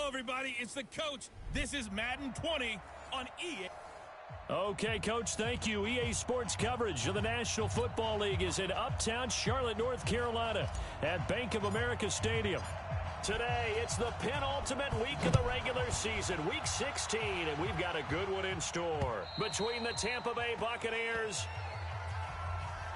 Hello, everybody. It's the coach. This is Madden 20 on EA. Okay, Coach, thank you. EA Sports coverage of the National Football League is in uptown Charlotte, North Carolina at Bank of America Stadium. Today, it's the penultimate week of the regular season, Week 16, and we've got a good one in store between the Tampa Bay Buccaneers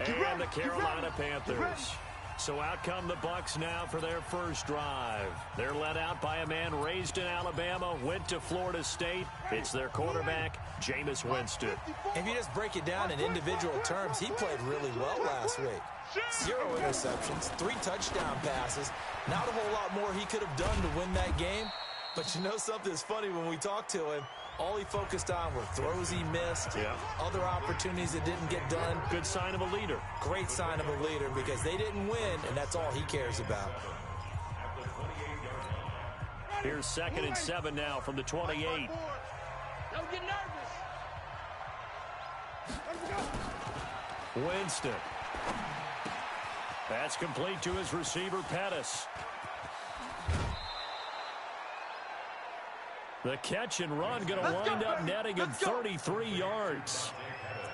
and the Carolina Panthers. So out come the Bucs now for their first drive. They're led out by a man raised in Alabama, went to Florida State. It's their quarterback, Jameis Winston. If you just break it down in individual terms, he played really well last week. 0 interceptions, 3 touchdown passes. Not a whole lot more he could have done to win that game. But you know something's funny when we talked to him. All he focused on were throws he missed, other opportunities that didn't get done. Good sign of a leader. Great sign of a leader because they didn't win, and that's all he cares about. Here's 2nd and 7 now from the 28. Don't get nervous. Winston. That's complete to his receiver, Pettis. The catch and run going to wind up netting him 33 yards.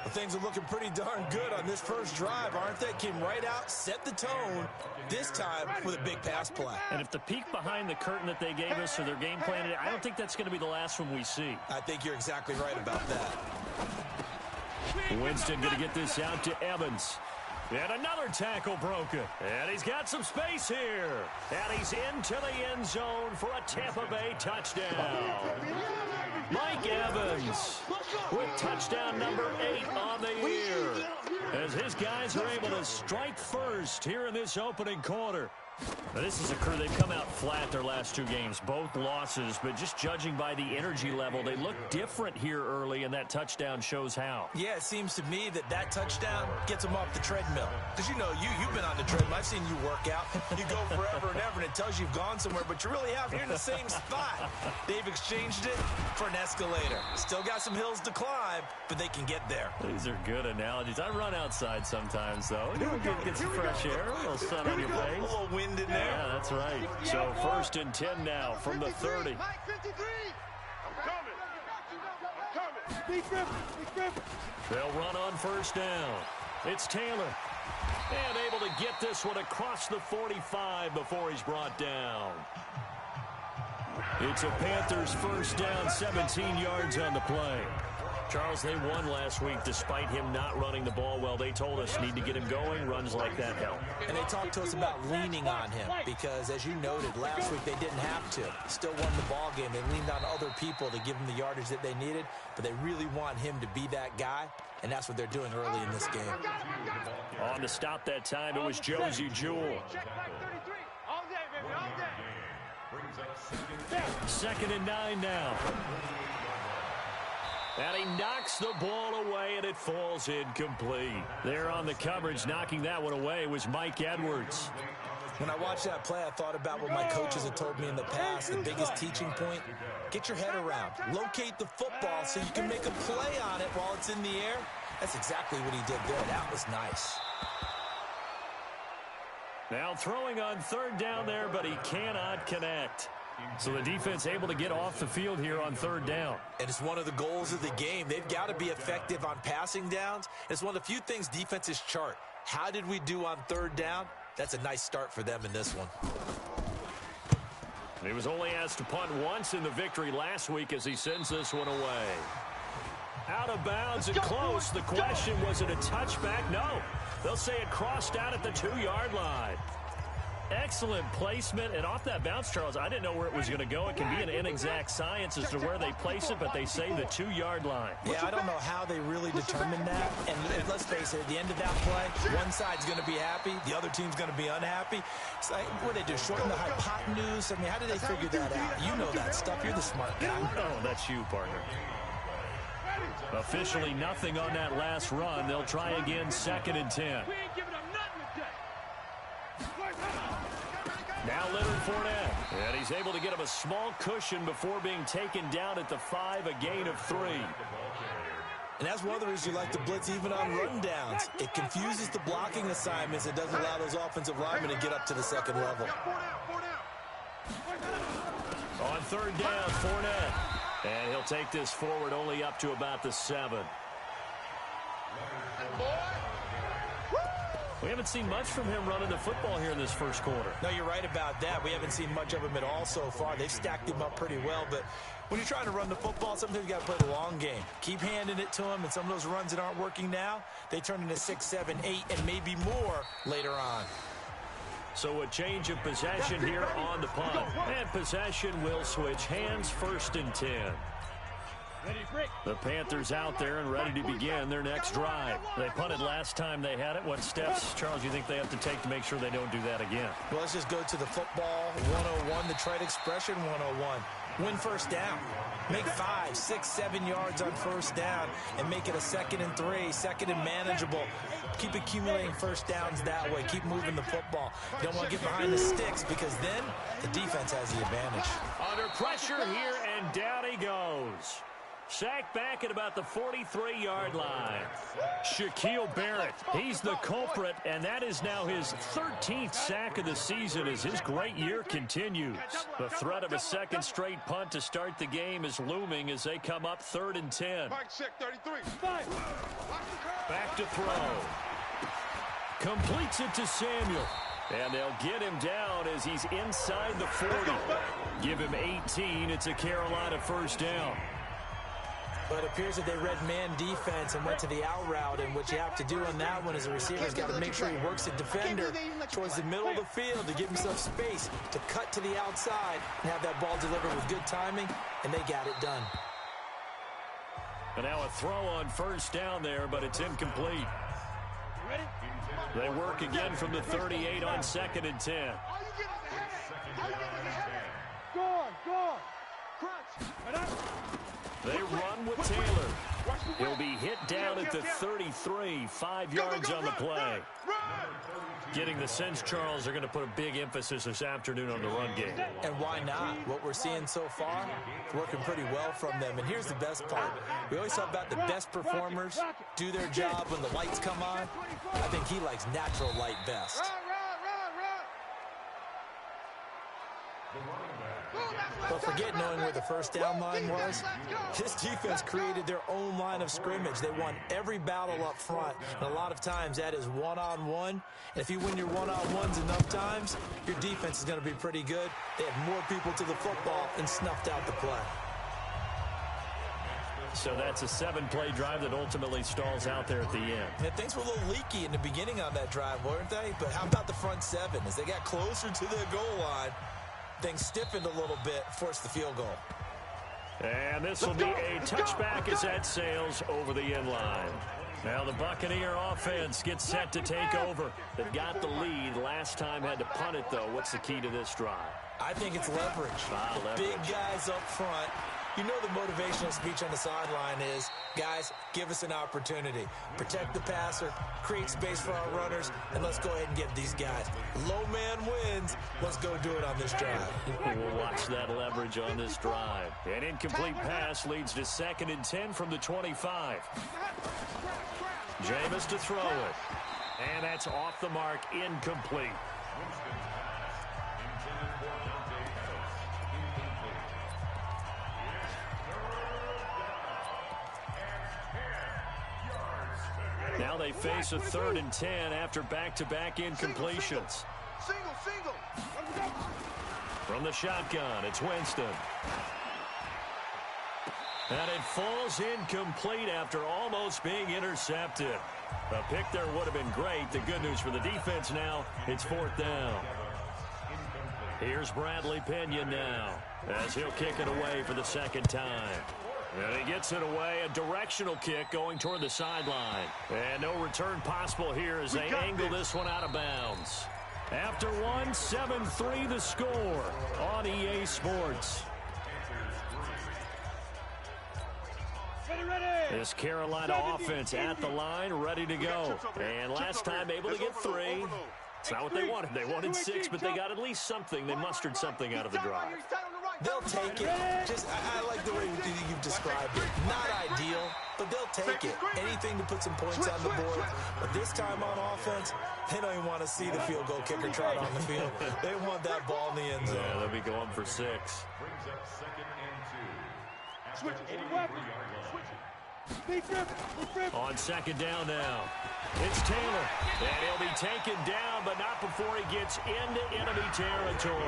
Well, things are looking pretty darn good on this first drive, aren't they? Came right out, set the tone, this time with a big pass play. And if the peek behind the curtain that they gave us or their game plan, I don't think that's going to be the last one we see. I think you're exactly right about that. Winston going to get this out to Evans. And another tackle broken. And he's got some space here. And he's into the end zone for a Tampa Bay touchdown. Mike Evans with touchdown number 8 on the year. As his guys are able to strike first here in this opening quarter. Now, this is a crew. They've come out flat their last 2 games, both losses, but just judging by the energy level, they look different here early, and that touchdown shows how. Yeah, it seems to me that touchdown gets them off the treadmill. Because you know, you've been on the treadmill. I've seen you work out. You go forever and ever, and it tells you you've gone somewhere, but you really haven't. You're in the same spot. They've exchanged it for an escalator. Still got some hills to climb, but they can get there. These are good analogies. I run outside sometimes, though. Get some fresh air, a little sun on your face. A little wind in there. Yeah, that's right. So 1st and 10 now from the 30. They'll run on first down. It's Taylor. And able to get this one across the 45 before he's brought down. It's a Panthers first down, 17 yards on the play. Charles, they won last week despite him not running the ball well. They told us need to get him going. Runs like that help. And they talked to us about leaning on him because, as you noted, last week they didn't have to. Still won the ball game. They leaned on other people to give them the yardage that they needed, but they really want him to be that guy, and that's what they're doing early in this game. On to stop that time, it was Josie Jewell. 2nd and 9 now. And he knocks the ball away, and it falls incomplete. There on the coverage, knocking that one away, was Mike Edwards. When I watched that play, I thought about what my coaches had told me in the past. The biggest teaching point, get your head around. Locate the football so you can make a play on it while it's in the air. That's exactly what he did there. That was nice. Now throwing on 3rd down there, but he cannot connect. So the defense able to get off the field here on 3rd down. And it's one of the goals of the game. They've got to be effective on passing downs. It's one of the few things defenses chart. How did we do on 3rd down? That's a nice start for them in this one. He was only asked to punt once in the victory last week as he sends this one away. Out of bounds and close. The question, was it a touchback? No. They'll say it crossed out at the 2-yard line. Excellent placement, and off that bounce, Charles, I didn't know where it was going to go. It can be an inexact science as to where they place it, but they say the 2-yard line. Yeah, I don't know how they really determined that. And let's face it, at the end of that play, one side's going to be happy, the other team's going to be unhappy. It's like, what did they do, shorten the hypotenuse? I mean, how did they figure that out? You know that stuff. You're the smart guy. Oh, that's you, partner. Officially nothing on that last run. They'll try again, 2nd and 10. Now Leonard Fournette, and he's able to get him a small cushion before being taken down at the 5, a gain of 3. And that's one of the reasons you like to blitz even on rundowns. It confuses the blocking assignments. It doesn't allow those offensive linemen to get up to the second level. On third down, Fournette. And he'll take this forward only up to about the 7. We haven't seen much from him running the football here in this first quarter. No, you're right about that. We haven't seen much of him at all so far. They've stacked him up pretty well, but when you're trying to run the football, sometimes you got to play the long game. Keep handing it to him, and some of those runs that aren't working now, they turn into 6, 7, 8, and maybe more later on. So a change of possession here on the punt. And possession will switch hands, 1st and 10. The Panthers out there and ready to begin their next drive. They punted last time they had it. What steps, Charles, do you think they have to take to make sure they don't do that again? Well, let's just go to the football 101, the trade expression 101. Win first down. Make 5, 6, 7 yards on first down and make it a 2nd and 3, 2nd and manageable. Keep accumulating first downs that way. Keep moving the football. You don't want to get behind the sticks because then the defense has the advantage. Under pressure here, and down he goes. Sacked back at about the 43-yard line. Shaquille Barrett, he's the culprit, and that is now his 13th sack of the season as his great year continues. The threat of a second straight punt to start the game is looming as they come up 3rd and 10. Back to throw. Completes it to Samuel. And they'll get him down as he's inside the 40. Give him 18. It's a Carolina first down. But it appears that they read man defense and went to the out route, and what you have to do on that one is the receiver's got to make sure he works the defender towards the middle of the field to give himself space to cut to the outside and have that ball delivered with good timing, and they got it done. And now a throw on first down there, but it's incomplete. They work again from the 38 on 2nd and 10. They run with Taylor. He'll be hit down at the 33, 5 yards on the play. Getting the sense, Charles, they're going to put a big emphasis this afternoon on the run game. And why not? What we're seeing so far, it's working pretty well from them. And here's the best part. We always talk about the best performers do their job when the lights come on. I think he likes natural light best. But forget knowing where the first down line was. This defense created their own line of scrimmage. They won every battle up front. And a lot of times that is one-on-one. And if you win your one-on-ones enough times, your defense is going to be pretty good. They had more people to the football and snuffed out the play. So that's a 7-play drive that ultimately stalls out there at the end. And things were a little leaky in the beginning on that drive, weren't they? But how about the front 7? As they got closer to the goal line, things stiffened a little bit, forced the field goal. And this will be a touchback as that sails over the end line. Now the Buccaneer offense gets set to take over. They've got the lead. Last time had to punt it, though. What's the key to this drive? I think it's leverage. Leverage. Big guys up front. You know the motivational speech on the sideline is, guys, give us an opportunity. Protect the passer, create space for our runners, and let's go ahead and get these guys. Low man wins. Let's go do it on this drive. We'll watch that leverage on this drive. An incomplete pass leads to 2nd and 10 from the 25. Jameis to throw it. And that's off the mark, incomplete. Now they face a 3rd and 10 after back-to-back incompletions. Single. From the shotgun, it's Winston. And it falls incomplete after almost being intercepted. A pick there would have been great. The good news for the defense now, it's 4th down. Here's Bradley Pinion now, as he'll kick it away for the 2nd time. And he gets it away, a directional kick going toward the sideline. And no return possible here as they angle this one out of bounds. After one, 7-3 the score on EA Sports. This Carolina offense at the line, ready to go. And last time able to get 3. It's not what they wanted. They wanted 6, but they got at least something. They mustered something out of the drive. They'll take it. I like the way you've described it. Not ideal, but they'll take it. Anything to put some points on the board. But this time on offense, they don't even want to see the field goal kicker trot on the field. They want that ball in the end zone. Yeah, they'll be going for 6. On second down now, it's Taylor. And he'll be taken down, but not before he gets into enemy territory.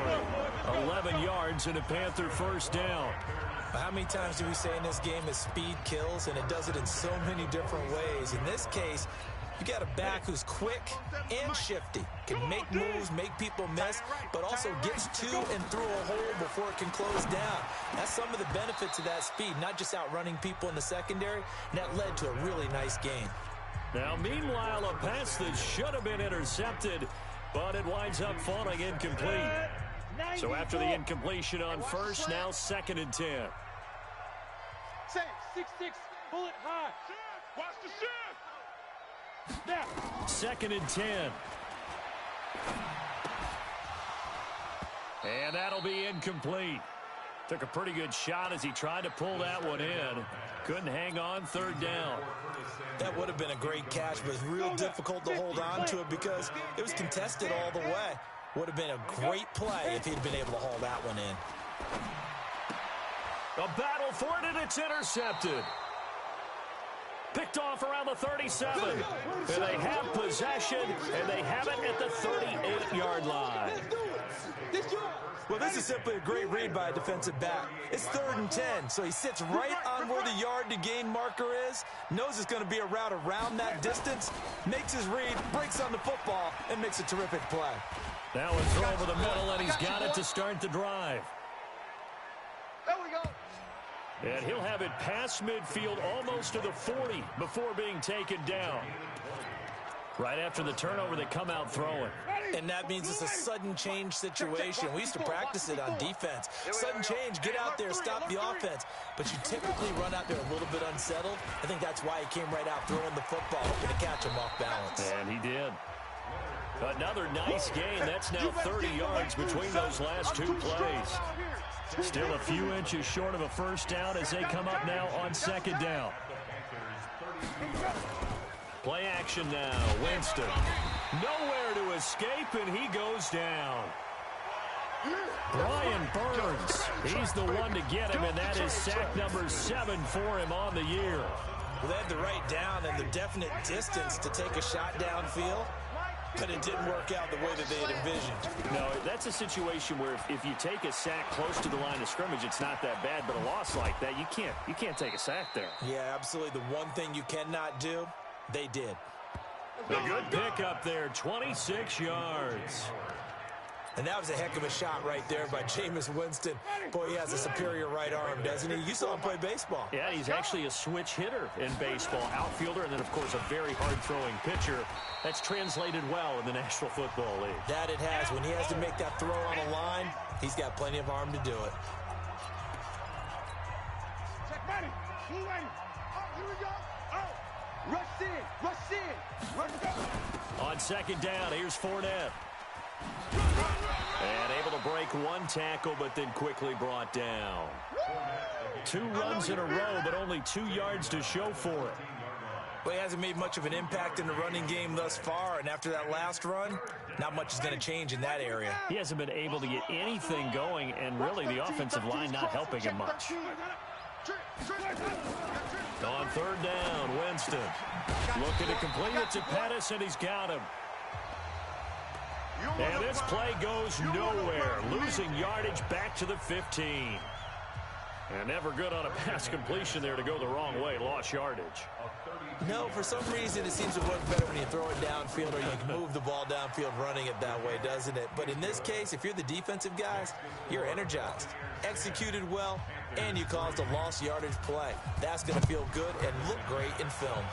11 yards and a Panther first down. How many times do we say in this game that speed kills, and it does it in so many different ways? In this case, you got a back who's quick and shifty, can make moves, make people miss, but also gets to and through a hole before it can close down. That's some of the benefits of that speed, not just outrunning people in the secondary, and that led to a really nice game. Now, meanwhile, a pass that should have been intercepted, but it winds up falling incomplete. So after the incompletion on first, now 2nd and 10. 6-6, bullet high. Watch the shift. Now. 2nd and 10. And that'll be incomplete. Took a pretty good shot as he tried to pull that one in. Couldn't hang on, 3rd down. That would have been a great catch, but it's real difficult to hold on to it because it was contested all the way. Would have been a great play if he'd been able to haul that one in. A battle for it, and it's intercepted. Picked off around the 37. And they have possession, and they have it at the 38-yard line. Well, this is simply a great read by a defensive back. It's 3rd and 10, so he sits right on where the yard-to-gain marker is, knows it's going to be a route around that distance, makes his read, breaks on the football, and makes a terrific play. Now a throw over the middle, and he's got it to start the drive. There we go. And he'll have it past midfield almost to the 40 before being taken down. Right after the turnover, they come out throwing. And that means it's a sudden change situation. We used to practice it on defense. Sudden change, get out there, stop the offense. But you typically run out there a little bit unsettled. I think that's why he came right out throwing the football, hoping to catch him off balance. And he did. Another nice gain. That's now 30 yards between those last 2 plays. Still a few inches short of a first down as they come up now on 2nd down. Play action now. Winston. Nowhere to escape, and he goes down. Brian Burns. He's the one to get him, and that is sack number 7 for him on the year. Well, they had the right down and the definite distance to take a shot downfield, but it didn't work out the way that they had envisioned. No, that's a situation where if you take a sack close to the line of scrimmage, it's not that bad, but a loss like that, you can't take a sack there. Yeah, absolutely. The one thing you cannot do, they did. A good pick up there, 26 yards. And that was a heck of a shot right there by Jameis Winston. Boy, he has a superior right arm, doesn't he? You saw him play baseball. Yeah, he's actually a switch hitter in baseball. Outfielder, and then, of course, a very hard-throwing pitcher. That's translated well in the National Football League. That it has. When he has to make that throw on a line, he's got plenty of arm to do it. Check money. Blue lane. Oh, here we go. Oh. Rush in. Rush in. Rush go. On 2nd down, here's Fournette. And able to break one tackle, but then quickly brought down. 2 runs in a row, but only 2 yards to show for it. Well, he hasn't made much of an impact in the running game thus far, and after that last run, not much is going to change in that area. He hasn't been able to get anything going, and really the offensive line not helping him much. On 3rd down, Winston. Looking to complete it to Pettis, and he's got him. And this play goes nowhere. Losing yardage back to the 15. And never good on a pass completion there to go the wrong way. Lost yardage. No, for some reason it seems to work better when you throw it downfield or you can move the ball downfield running it that way, doesn't it? But in this case, if you're the defensive guys, you're energized, executed well, and you caused a lost yardage play. That's going to feel good and look great in film.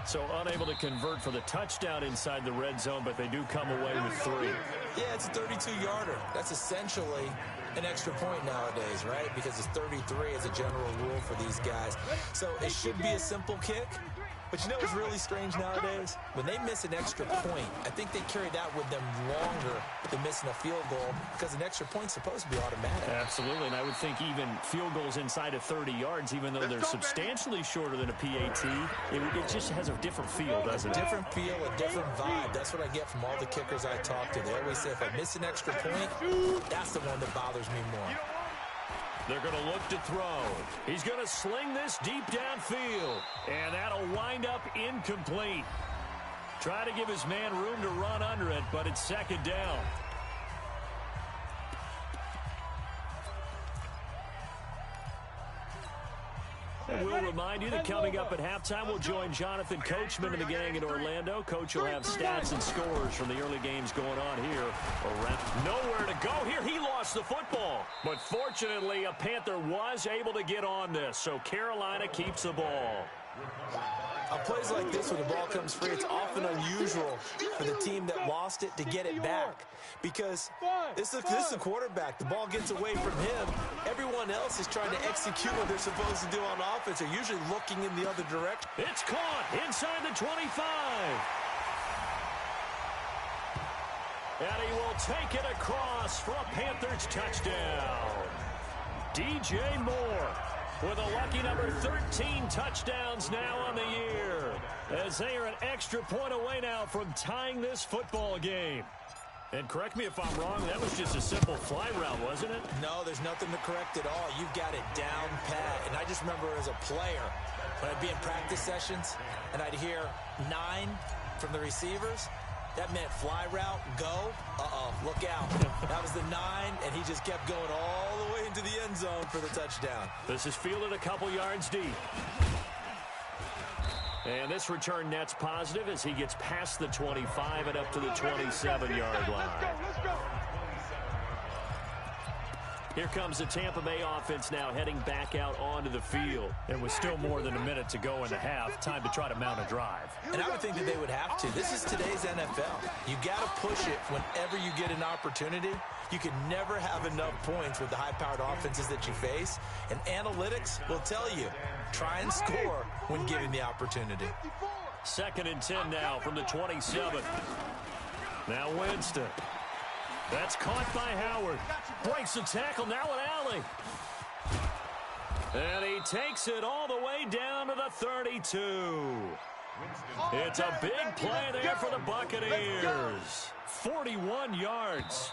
So unable to convert for the touchdown inside the red zone, but they do come away with 3. Yeah, it's a 32-yarder. That's essentially an extra point nowadays, right? Because it's 33 as a general rule for these guys. So it should be a simple kick. But you know what's really strange nowadays? When they miss an extra point, I think they carry that with them longer than missing a field goal because an extra point's supposed to be automatic. Absolutely, and I would think even field goals inside of 30 yards, even though they're substantially shorter than a PAT, it just has a different feel, doesn't it? Different feel, a different vibe. That's what I get from all the kickers I talk to. They always say if I miss an extra point, that's the one that bothers me more. They're going to look to throw. He's going to sling this deep downfield. And that'll wind up incomplete. Try to give his man room to run under it, but it's second down. And we'll remind you that coming up at halftime, we'll join Jonathan Coachman and the gang in Orlando. Coach will have stats and scores from the early games going on here. Nowhere to go here. He lost the football. But fortunately, a Panther was able to get on this, so Carolina keeps the ball. On plays like this, when the ball comes free, it's often unusual for the team that lost it to get it back. Because this is a quarterback. The ball gets away from him. Everyone else is trying to execute what they're supposed to do on offense. They're usually looking in the other direction. It's caught inside the 25. And he will take it across for a Panthers touchdown. DJ Moore with a lucky number 13 touchdowns now on the year, as they are an extra point away now from tying this football game. And correct me if I'm wrong, that was just a simple fly route, wasn't it? No, there's nothing to correct at all. You've got it down pat. And I just remember as a player, when I'd be in practice sessions and I'd hear 9 from the receivers, that meant fly route, go, look out. That was the 9, and he just kept going all the way into the end zone for the touchdown. This is fielded a couple yards deep. And this return net's positive as he gets past the 25 and up to the 27-yard line. Let's go. Here comes the Tampa Bay offense now heading back out onto the field. And with still more than a minute to go in the half, time to try to mount a drive. And I would think that they would have to. This is today's NFL. You got to push it whenever you get an opportunity. You can never have enough points with the high-powered offenses that you face. And analytics will tell you, try and score when given the opportunity. 2nd and 10 now from the 27. Now Winston. That's caught by Howard. Breaks the tackle, now an alley. And he takes it all the way down to the 32. It's a big play there for the Buccaneers. 41 yards.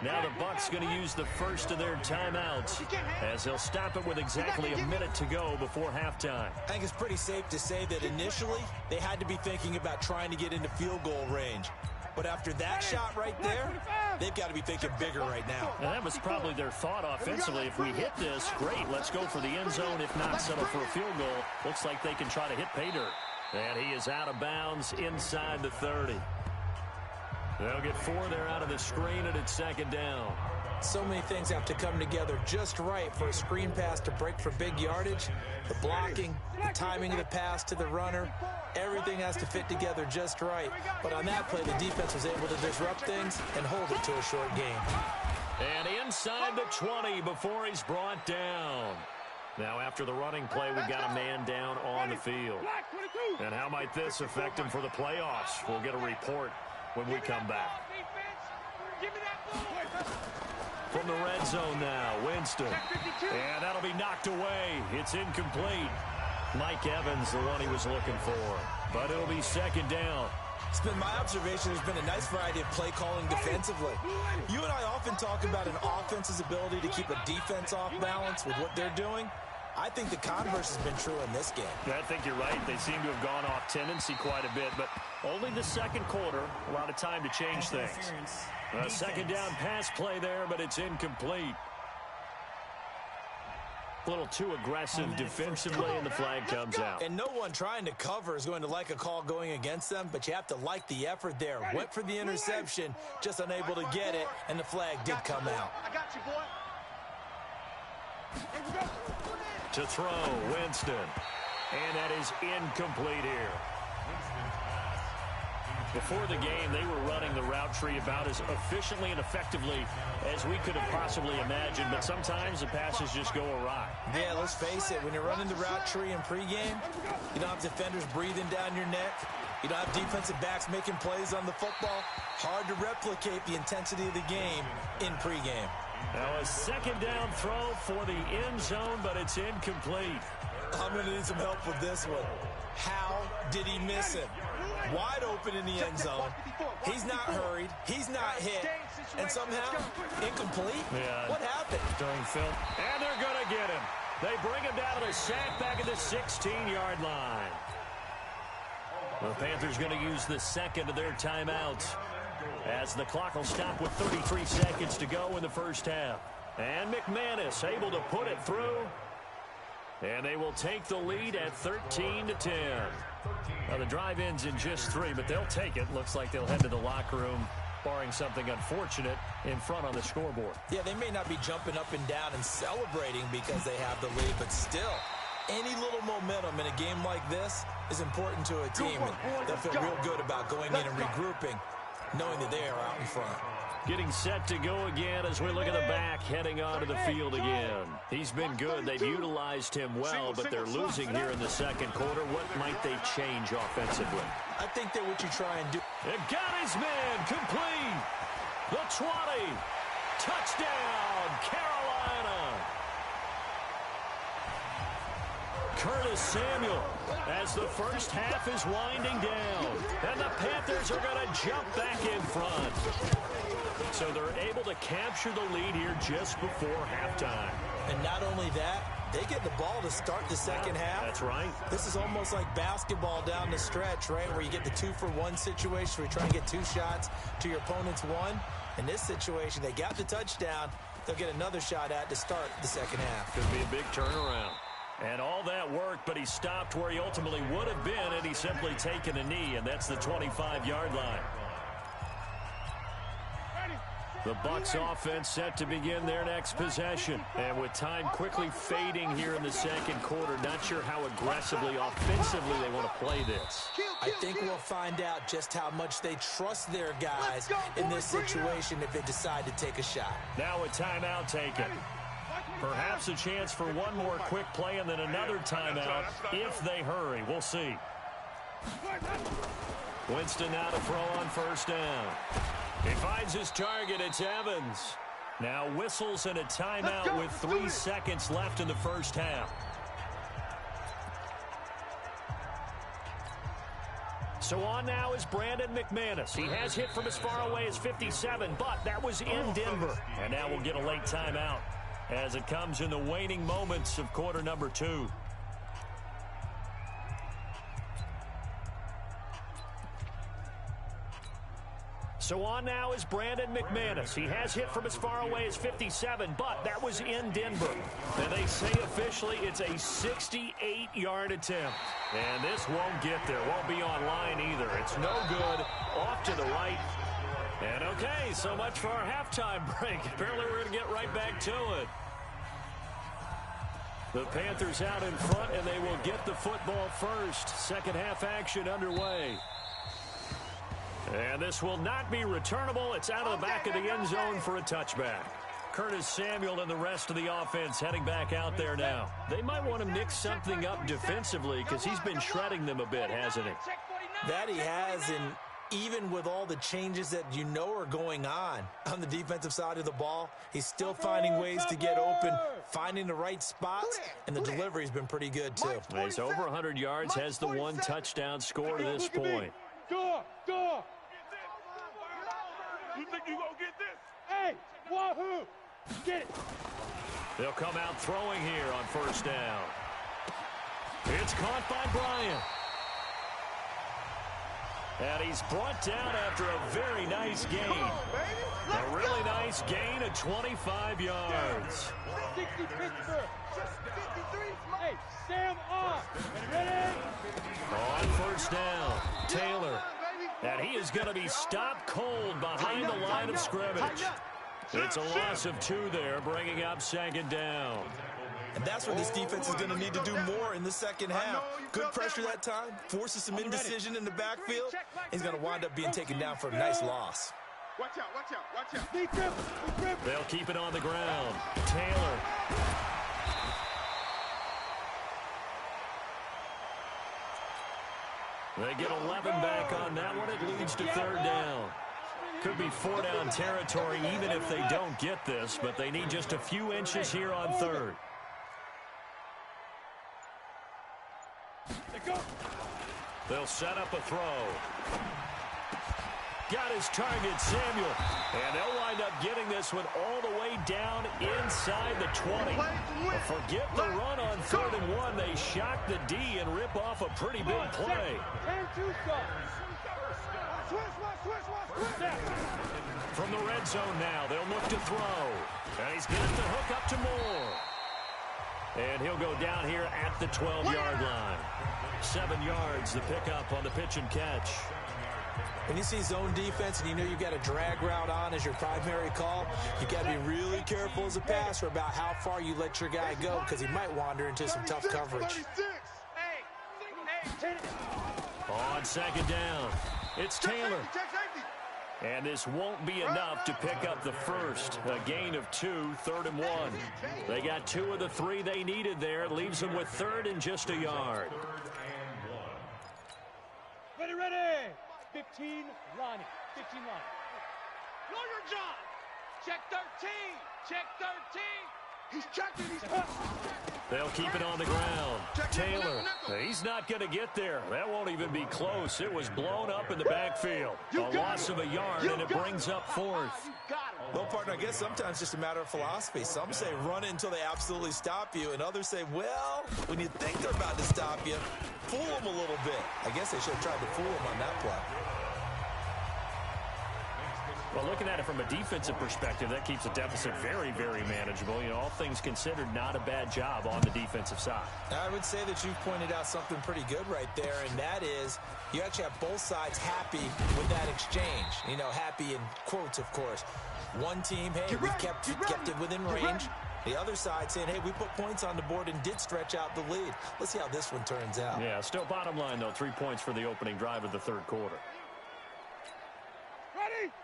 Now the Bucs going to use the first of their timeouts as they'll stop it with exactly a minute to go before halftime. I think it's pretty safe to say that initially they had to be thinking about trying to get into field goal range. But after that shot right there, they've got to be thinking bigger right now. And that was probably their thought offensively. If we hit this, great, let's go for the end zone. If not, settle for a field goal. Looks like they can try to hit pay dirt. And he is out of bounds inside the 30. They'll get 4 there out of the screen, and it's 2nd down. So many things have to come together just right for a screen pass to break for big yardage. The blocking, the timing of the pass to the runner, everything has to fit together just right. But on that play, the defense was able to disrupt things and hold it to a short game. And inside the 20 before he's brought down. Now after the running play, we've got a man down on the field. And how might this affect him for the playoffs? We'll get a report when we come back. From the red zone now, Winston. And that'll be knocked away. It's incomplete. Mike Evans, the one he was looking for. But it'll be 2nd down. It's been my observation there's been a nice variety of play calling defensively. You and I often talk about an offense's ability to keep a defense off balance with what they're doing. I think the converse has been true in this game. I think you're right. They seem to have gone off tendency quite a bit, but only the 2nd quarter. A lot of time to change things. A 2nd down pass play there, but it's incomplete. A little too aggressive defensively, and the flag comes out. And no one trying to cover is going to like a call going against them, but you have to like the effort there. Went for the interception, just unable to get it, and the flag did come out. I got you, boy. To throw, Winston. And that is incomplete here. Before the game, they were running the route tree about as efficiently and effectively as we could have possibly imagined, but sometimes the passes just go awry. Yeah, let's face it, when you're running the route tree in pregame, you don't have defenders breathing down your neck. You don't have defensive backs making plays on the football. Hard to replicate the intensity of the game in pregame. Now a 2nd down throw for the end zone, but it's incomplete. I'm going to need some help with this one. How did he miss him? wide open in the end zone. He's not hurried. He's not hit. And somehow, incomplete? Yeah. What happened? During film. And they're going to get him. They bring him down to the sack back at the 16-yard line. The Panthers going to use the second of their timeouts as the clock will stop with 33 seconds to go in the first half. And McManus able to put it through. And they will take the lead at 13-10. Now the drive ends in just 3, but they'll take it. Looks like they'll head to the locker room, barring something unfortunate, in front on the scoreboard. Yeah, they may not be jumping up and down and celebrating because they have the lead, but still, any little momentum in a game like this is important to a team. And they'll feel real good about going in and regrouping, knowing that they are out in front. Getting set to go again as we look at the back, heading onto the field again. He's been good. They've utilized him well, but they're losing here in the second quarter. What might they change offensively? I think that what you try and do... It got his man complete. The 20. Touchdown, Carolina. Curtis Samuel as the first half is winding down. And the Panthers are going to jump back in front. So they're able to capture the lead here just before halftime. And not only that, they get the ball to start the second half. That's right. This is almost like basketball down the stretch, right, where you get the 2-for-1 situation where you try and get 2 shots to your opponent's 1. In this situation, they got the touchdown. They'll get another shot at to start the second half. Could be a big turnaround. And all that worked, but he stopped where he ultimately would have been, and he's simply taken a knee, and that's the 25-yard line. The Bucs offense set to begin their next possession. And with time quickly fading here in the second quarter, not sure how aggressively, offensively they want to play this. I think we'll find out just how much they trust their guys in this situation if they decide to take a shot. Now a timeout taken. Perhaps a chance for one more quick play and then another timeout if they hurry. We'll see. Winston now to throw on first down. He finds his target. It's Evans. Now whistles and a timeout with 3 seconds left in the first half. So on now is Brandon McManus. He has hit from as far away as 57, but that was in Denver. And now we'll get a late timeout as it comes in the waning moments of quarter number 2. So on now is Brandon McManus. He has hit from as far away as 57, but that was in Denver. And they say officially it's a 68-yard attempt. And this won't get there. Won't be online either. It's no good. Off to the right. And okay, so much for our halftime break. Apparently we're going to get right back to it. The Panthers out in front, and they will get the football first. Second half action underway. And this will not be returnable. It's out of the back of the end zone for a touchback. Curtis Samuel and the rest of the offense heading back out there now. They might want to mix something up defensively because he's been shredding them a bit, hasn't he? That he has, and even with all the changes that you know are going on the defensive side of the ball, he's still finding ways to get open, finding the right spots, and the delivery's been pretty good too. He's over 100 yards, has the 1 touchdown score to this point. Door. You think you gonna get this? Hey, wahoo! Get it! They'll come out throwing here on first down. It's caught by Bryant. And he's brought down after a very nice gain. A really nice gain of 25 yards. 60 Pittsburgh. 53. Hey, Sam off. Ready? On first down, Taylor. And he is going to be stopped cold behind the line of scrimmage. It's a loss of 2 there, bringing up second down. And that's where this defense is going to need to do more in the second half. Good pressure that time, forces some indecision in the backfield. He's going to wind up being taken down for a nice loss. Watch out. They'll keep it on the ground. Taylor. They get 11 back on that one. It leads to third down. Could be 4-down territory even if they don't get this, but they need just a few inches here on third. They'll set up a throw. Got his target, Samuel. And they'll wind up getting this one all the way down inside the 20. But forget the run on 3rd and 1. They shock the D and rip off a pretty big play. From the red zone now, they'll look to throw. And he's got the hook up to Moore. And he'll go down here at the 12-yard line. 7 yards, the pickup on the pitch and catch. When you see zone defense and you know you've got a drag route on as your primary call, you got to be really careful as a passer about how far you let your guy go because he might wander into some tough coverage. On 2nd down, it's Taylor. And this won't be enough to pick up the first. A gain of 2, 3rd and 1. They got 2 of the 3 they needed there. It leaves them with 3rd and just a yard. Ready. 15, Ronnie. 15, Ronnie. Lawyer John. Check 13. Check 13. He's checking. They'll keep it on the ground. Taylor, he's not going to get there. That won't even be close. It was blown up in the backfield. A loss of a yard, and it brings up 4th. Well, partner, I guess sometimes it's just a matter of philosophy. Some say run it until they absolutely stop you, and others say, well, when you think they're about to stop you, fool them a little bit. I guess they should have tried to fool them on that play. Well, looking at it from a defensive perspective, that keeps the deficit very, very manageable. You know, all things considered, not a bad job on the defensive side. I would say that you've pointed out something pretty good right there, and that is you actually have both sides happy with that exchange. You know, happy in quotes, of course. One team, hey, we kept it within range. The other side saying, hey, we put points on the board and did stretch out the lead. Let's see how this one turns out. Yeah, still bottom line, though, 3 points for the opening drive of the 3rd quarter.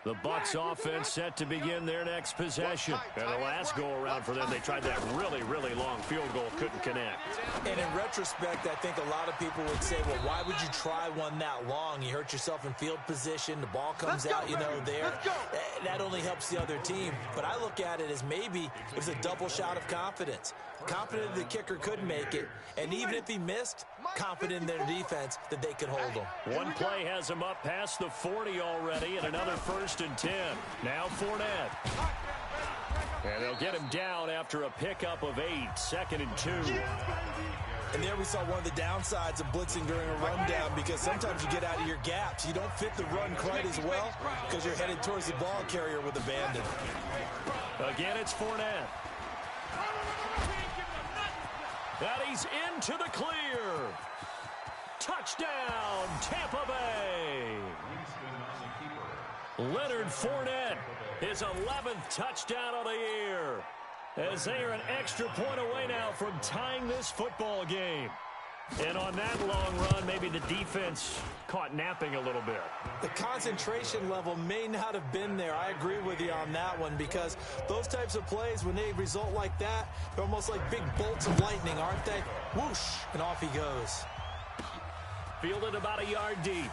The Bucs offense set to begin their next possession. And the last go-around for them, they tried that really, really long field goal, couldn't connect. And in retrospect, I think a lot of people would say, well, why would you try one that long? You hurt yourself in field position. The ball comes out, you know, there. That only helps the other team. But I look at it as maybe it was a double shot of confidence. Confident the kicker could make it. And even if he missed, confident in their defense that they could hold him. One play has him up past the 40 already, and another 1st and 10. Now Fournette. And they'll get him down after a pickup of 8, 2nd and 2. And there we saw one of the downsides of blitzing during a rundown because sometimes you get out of your gaps. You don't fit the run quite as well because you're headed towards the ball carrier with abandon. Again, it's Fournette. And he's into the clear. Touchdown, Tampa Bay. Leonard Fournette, his 11th touchdown of the year. As they are an extra point away now from tying this football game. And on that long run, maybe the defense caught napping a little bit. The concentration level may not have been there. I agree with you on that one because those types of plays, when they result like that, they're almost like big bolts of lightning, aren't they? Whoosh, and off he goes. Fielded about a yard deep.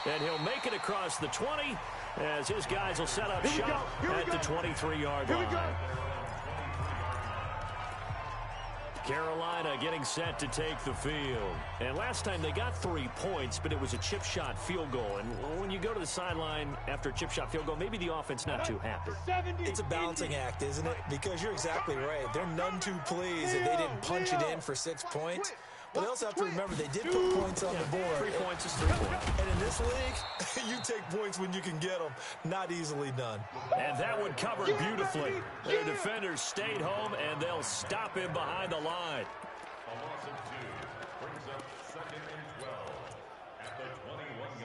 And he'll make it across the 20 as his guys will set up shop at the 23-yard line. Carolina getting set to take the field. And last time they got 3 points, but it was a chip shot field goal. And when you go to the sideline after a chip shot field goal, maybe the offense not too happy. It's a balancing act, isn't it? Because you're exactly right. They're none too pleased that they didn't punch it in for 6 points. But they also have to remember they did put points on the board. 3 points is 3 points. And in this league, you take points when you can get them. Not easily done. And that one covered beautifully. Their defenders stayed home, and they'll stop him behind the line.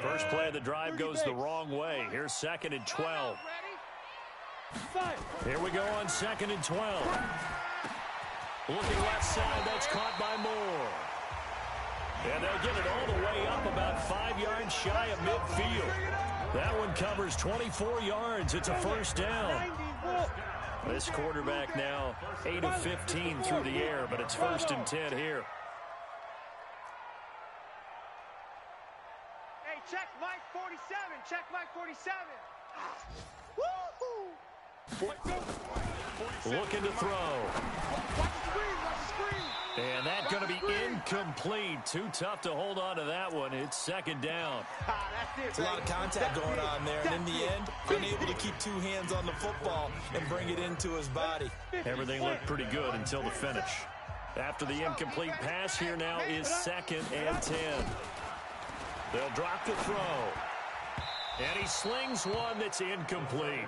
First play of the drive goes the wrong way. Here's 2nd and 12. Here we go on 2nd and 12. Looking left side, that's caught by Moore. And they'll get it all the way up about 5 yards shy of midfield. That one covers 24 yards. It's a first down. This quarterback now 8 of 15 through the air, but it's 1st and 10 here. Hey, check Mike 47. Check Mike 47. Woo-hoo. Looking to throw. Watch the screen. Watch the screen. And that's going to be Incomplete. Too tough to hold on to that one. It's second down. It's a lot of contact going on there, and in the end, unable to keep two hands on the football and bring it into his body. Everything looked pretty good until the finish. After the incomplete pass, here now is 2nd and 10. They'll drop the throw. And he slings one that's incomplete.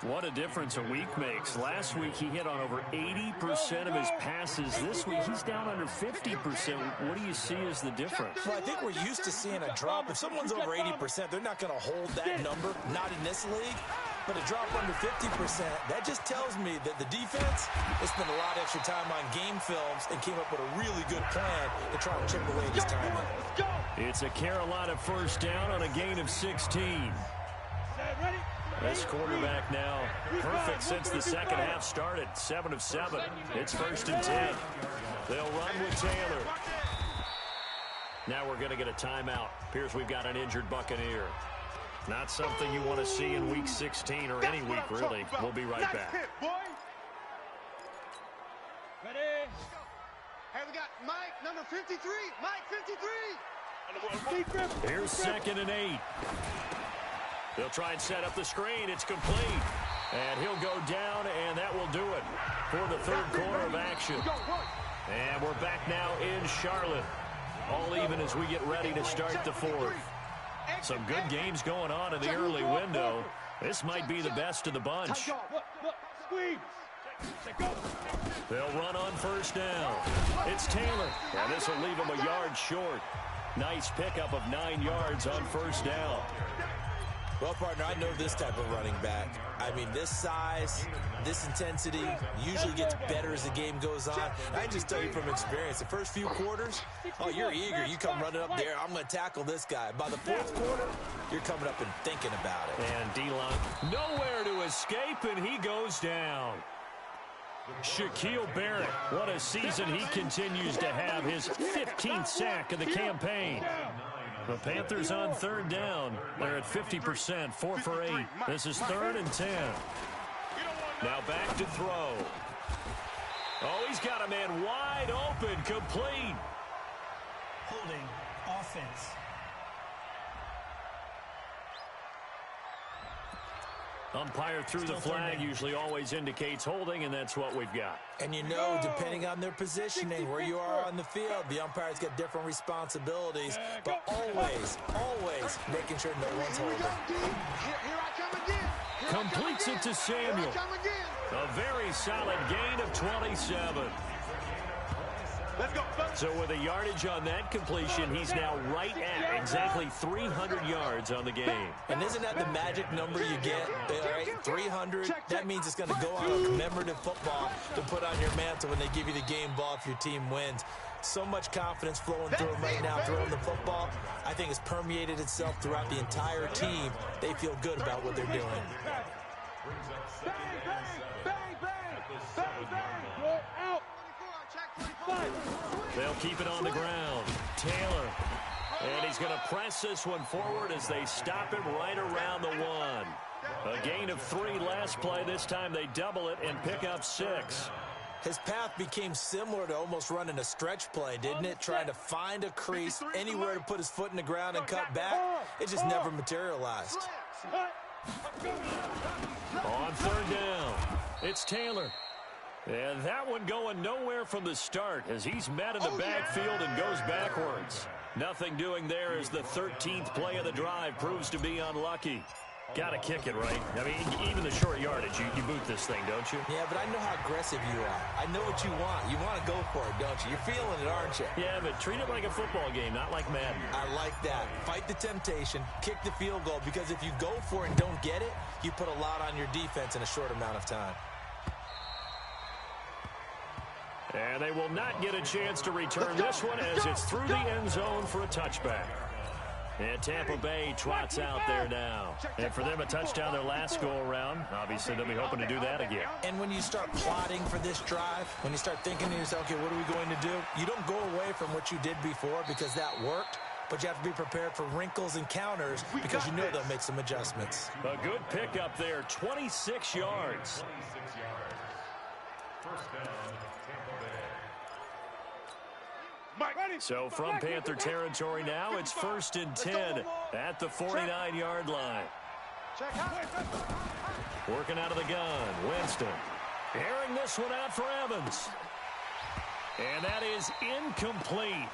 What a difference a week makes. Last week he hit on over 80% of his passes. This week he's down under 50%. What do you see as the difference? Well, I think we're used to seeing a drop. If someone's over 80%, they're not going to hold that number, not in this league. But a drop under 50%, that just tells me that the defense has spent a lot of extra time on game films and came up with a really good plan to try and chip away this time. It's a Carolina first down on a gain of 16. This quarterback now perfect since the second half started. 7 of 7. It's 1st and 10. They'll run with Taylor. Now we're going to get a timeout. Appears we've got an injured Buccaneer. Not something you want to see in week 16 or any week, really. We'll be right back. Ready? Hey, we got Mike, number 53. Mike, 53. Here's 2nd and 8. They'll try and set up the screen. It's complete. And he'll go down, and that will do it for the third quarter of action. And we're back now in Charlotte. All even as we get ready to start the fourth. Some good games going on in the early window. This might be the best of the bunch. They'll run on first down. It's Taylor, and this will leave him a yard short. Nice pickup of 9 yards on first down. Well, partner, I know this type of running back. I mean, this size, this intensity usually gets better as the game goes on. I can just tell you from experience, the first few quarters, oh, you're eager. You come running up there, I'm going to tackle this guy. By the fourth quarter, you're coming up and thinking about it. And D-line nowhere to escape, and he goes down. Shaquille Barrett, what a season he continues to have. His 15th sack of the campaign. The Panthers on third down. They're at 50%, 4 for 8. This is 3rd and 10. Now back to throw. Oh, he's got a man wide open, complete. Holding offense. Umpire threw the flag, usually always indicates holding, and that's what we've got. And you know, depending on their positioning, where you are on the field, the umpires get different responsibilities, but always making sure no one's holding. Completes it to Samuel. A very solid gain of 27. So with a yardage on that completion, he's now right at exactly 300 yards on the game. And isn't that the magic number you get? Right? 300, that means it's going to go on a commemorative football to put on your mantle when they give you the game ball if your team wins. So much confidence flowing through them right now, throwing the football. I think it's permeated itself throughout the entire team. They feel good about what they're doing. They'll keep it on the ground. Taylor. And he's going to press this one forward as they stop him right around the 1. A gain of 3 last play. This time they double it and pick up 6. His path became similar to almost running a stretch play, didn't it? Trying to find a crease, anywhere to put his foot in the ground and cut back. It just never materialized. On third down, it's Taylor. And that one going nowhere from the start as he's met in the backfield and goes backwards. Nothing doing there as the 13th play of the drive proves to be unlucky. Got to kick it, right? I mean, even the short yardage, you boot this thing, don't you? Yeah, but I know how aggressive you are. I know what you want. You want to go for it, don't you? You're feeling it, aren't you? Yeah, but treat it like a football game, not like Madden. I like that. Fight the temptation, kick the field goal, because if you go for it and don't get it, you put a lot on your defense in a short amount of time. And they will not get a chance to return this one as it's through the end zone for a touchback. And Tampa Bay trots out there now. And for them, a touchdown their last go-around. Obviously, they'll be hoping to do that again. And when you start plotting for this drive, when you start thinking to yourself, okay, what are we going to do? You don't go away from what you did before because that worked, but you have to be prepared for wrinkles and counters because you know they'll make some adjustments. A good pickup there, 26 yards. So from Panther territory now, it's 1st and 10 at the 49-yard line. Working out of the gun, Winston. Airing this one out for Evans. And that is incomplete.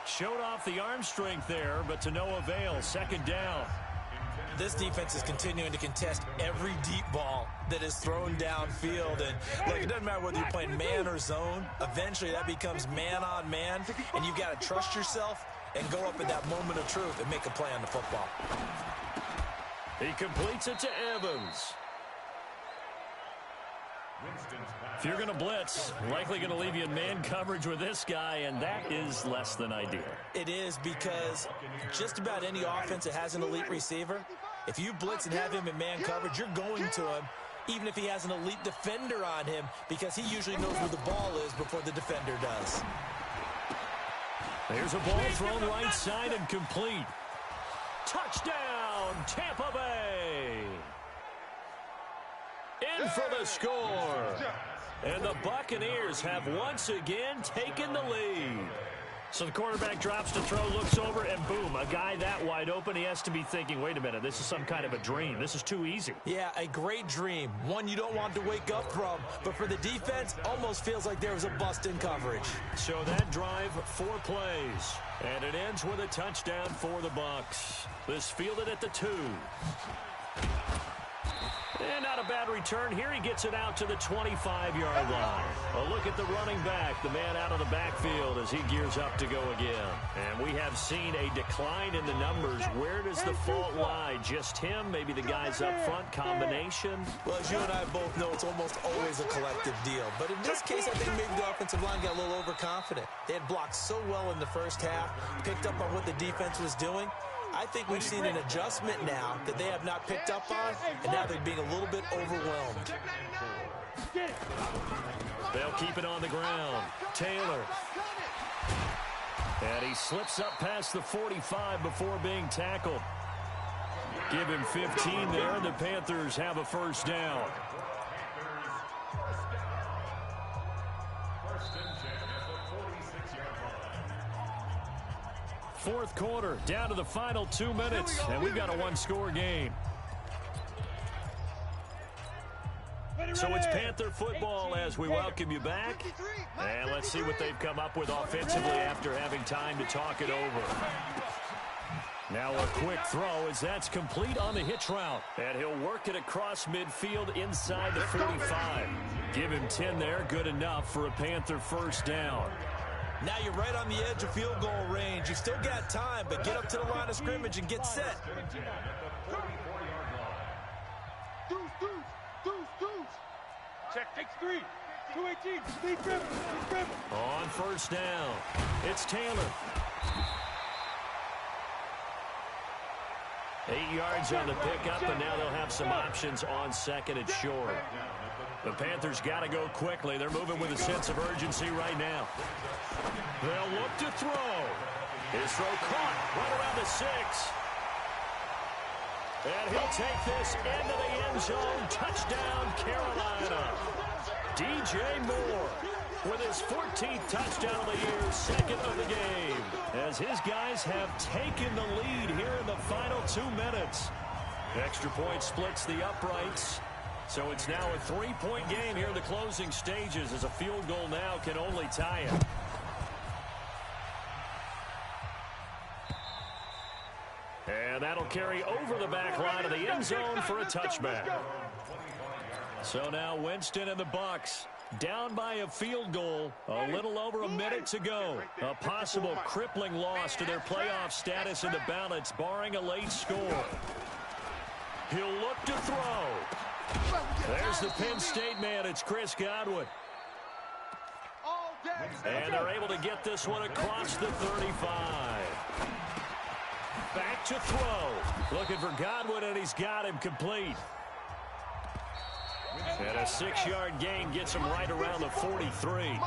Showed off the arm strength there, but to no avail. 2nd down. This defense is continuing to contest every deep ball that is thrown downfield. And look, it doesn't matter whether you're playing man or zone. Eventually that becomes man on man, and you've got to trust yourself and go up at that moment of truth and make a play on the football. He completes it to Evans. If you're going to blitz, likely going to leave you in man coverage with this guy, and that is less than ideal. It is, because just about any offense that has an elite receiver, if you blitz and have him in man coverage, you're going to him, even if he has an elite defender on him, because he usually knows where the ball is before the defender does. There's a ball thrown right side and complete. Touchdown, Tampa Bay! In for the score. And the Buccaneers have once again taken the lead. So the quarterback drops to throw, looks over, and boom, a guy that wide open, he has to be thinking, wait a minute, this is some kind of a dream. This is too easy. Yeah, a great dream. One you don't want to wake up from. But for the defense, almost feels like there was a bust in coverage. So that drive, 4 plays. And it ends with a touchdown for the Bucs. This fielded at the 2. And not a bad return here. He gets it out to the 25-yard line. A look at the running back, the man out of the backfield as he gears up to go again. And we have seen a decline in the numbers. Where does the fault lie? Just him? Maybe the guys up front? Combination? Well, as you and I both know, it's almost always a collective deal. But in this case, I think maybe the offensive line got a little overconfident. They had blocked so well in the first half, picked up on what the defense was doing. I think we've seen an adjustment now that they have not picked up on, and now they're being a little bit overwhelmed. They'll keep it on the ground. Taylor. And he slips up past the 45 before being tackled. Give him 15 there, and the Panthers have a 1st down. Fourth quarter, down to the final 2 minutes, and we've got a 1-score game. So it's Panther football as we welcome you back. And let's see what they've come up with offensively after having time to talk it over. Now a quick throw as that's complete on the hitch route. And he'll work it across midfield inside the 45. Give him 10 there, good enough for a Panther 1st down. Now you're right on the edge of field goal range. You've still got time, but get up to the line of scrimmage and get set. Check, takes 3. 218. Steve Griffin. On 1st down, it's Taylor. 8 yards on the pickup, and now they'll have some options on 2nd and short. The Panthers got to go quickly. They're moving with a sense of urgency right now. They'll look to throw. His throw caught right around the 6. And he'll take this into the end zone. Touchdown, Carolina. DJ Moore with his 14th touchdown of the year, 2nd of the game, as his guys have taken the lead here in the final 2 minutes. Extra point splits the uprights. So it's now a 3-point game here in the closing stages, as a field goal now can only tie it. And that'll carry over the back line of the end zone for a touchback. So now Winston and the Bucs down by a field goal, a little over a minute to go. A possible crippling loss to their playoff status in the balance, barring a late score. He'll look to throw. There's the Penn State man. It's Chris Godwin. And they're able to get this one across the 35. Back to throw. Looking for Godwin, and he's got him complete. And a 6-yard gain gets him right around the 43.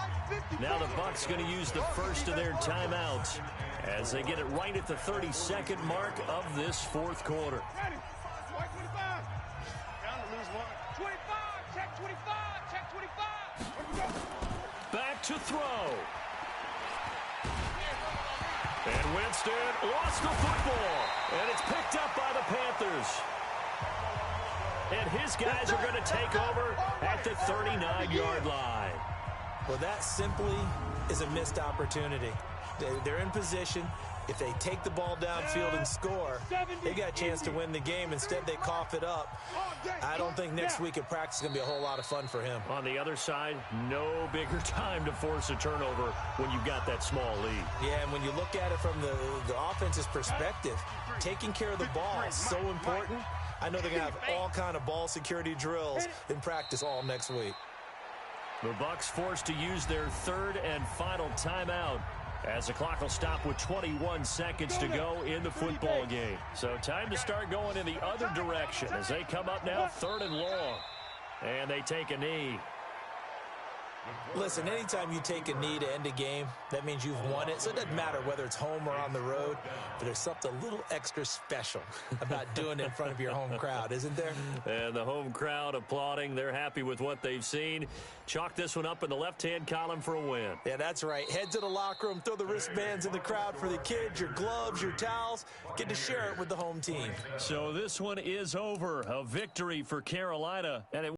Now the Bucs going to use the first of their timeouts as they get it right at the 32nd mark of this 4th quarter. 25, check 25, check 25. Back to throw. And Winston lost the football. And it's picked up by the Panthers. And his guys are going to take over at the 39-yard line. Well, that simply is a missed opportunity. They're in position. If they take the ball downfield and score, they got a chance to win the game. Instead, they cough it up. I don't think next week at practice is going to be a whole lot of fun for him. On the other side, no bigger time to force a turnover when you've got that small lead. Yeah, and when you look at it from the offense's perspective, taking care of the ball is so important. I know they're going to have all kind of ball security drills in practice all next week. The Bucs forced to use their third and final timeout as the clock will stop with 21 seconds to go in the football game. So time to start going in the other direction as they come up now 3rd and long. And they take a knee. Listen, anytime you take a knee to end a game, that means you've won it. So it doesn't matter whether it's home or on the road, but there's something a little extra special about doing it in front of your home crowd, isn't there? And the home crowd applauding. They're happy with what they've seen. Chalk this one up in the left-hand column for a win. Yeah, that's right. Head to the locker room, throw the wristbands in the crowd for the kids, your gloves, your towels. Get to share it with the home team. So this one is over. A victory for Carolina. And it